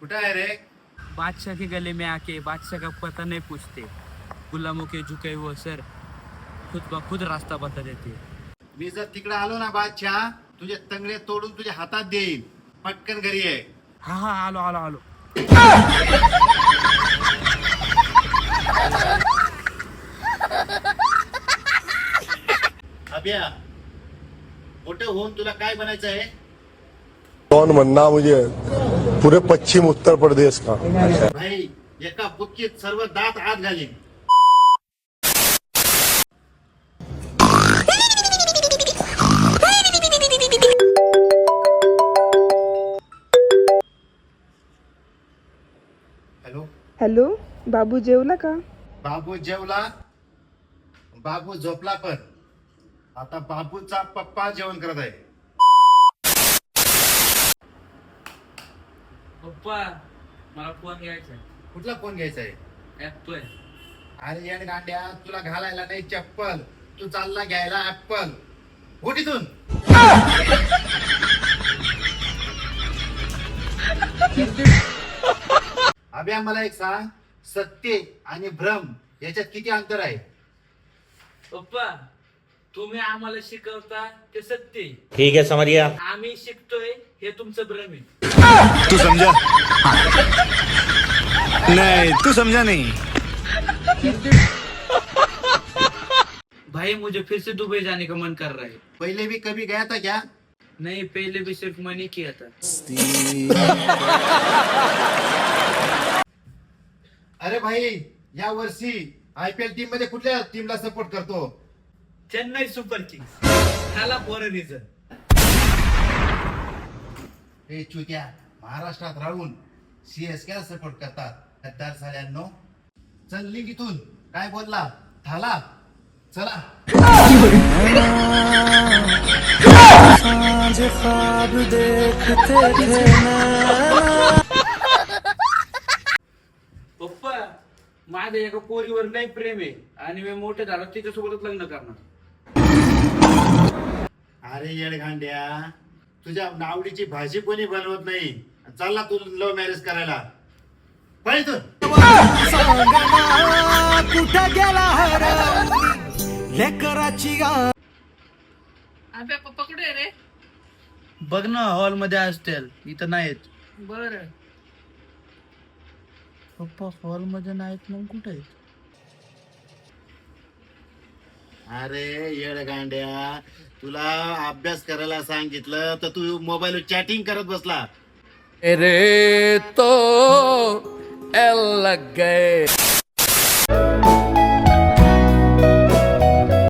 कुठं आहे रे? बादशाह के गले में आके बादशाह का पता नहीं पूछते, गुलामों के झुके हुए सर खुद ब खुद रास्ता बता देते. मी जर तिकडे आलो ना बादशाह, तुझे तंगडे तोडून तुझ्या हातात देईल. पटकन घरी आहे. हा हा आलो आलो आलो. अभ्या, मोठे होऊन तुला काय बनायचं आहे? कौन बनना मुझे पूरे पश्चिम उत्तर प्रदेश का. भाई, एका बुक्कीत सर्व दात आत घालीन. हॅलो, हॅलो, बाबू जेवला का? बाबू जेवला. बाबू झोपला पण. आता बाबूचा पप्पा जेवण करत आहे. पप्पा मला फोन घ्यायचा आहे. कुठला फोन घ्यायचा आहे? ऍपल. अरे यार गांड्या, तुला घालायला नाही चप्पल, तू चालला घ्यायला ऍपल. उठ इथून. अभ्या, मला एक सांग, सत्य आणि भ्रम याच्यात किती अंतर आहे? पप्पा तुम्ही आम्हाला शिकवता ते सत्य, ठीक है समझ गया. आम्ही शिकतोय हे तुमचं भ्रम आहे. तू समझा नहीं, तू समझा नहीं. भाई मुझे फिर से दुबई जाने का मन कर रहा है. पहिले भी कभी गया था क्या? नहीं, पहले भी सिर्फ मनी किया था. अरे भाई, या वर्षी IPL टीम मध्ये कुठल्या टीमला सपोर्ट करतो? Chennai super Kings. ह्याला फॉर अ रिझन. हे चुत्या, महाराष्ट्रात राहून CSK सपोर्ट करतात. गद्दार साल्यांनो, चल निघ इथून. काय बोलला? झाला. चला. पप्पा माझ्या एका पोरीवर नाही प्रेम आहे आणि मी मोठे झालो तिच्यासोबतच लग्न करणार. अरे येड गांड्या, तुझ्या नावडीची भाजी कोणी बनवत नाही. चालला तू लव्ह मॅरेज करायला. पळ इथून. अबे पप्पा कुठे आहे रे? बघ ना, हॉल मध्ये असतील, इथं नाहीत. बर. पप्पा हॉल मध्ये नाहीत, मग कुठे आहेत? अरे येड गांड्या, तुला अभ्यास करायला सांगितलं तर तू मोबाईलवर चॅटिंग करत बसला. अरे तो एल लग गए.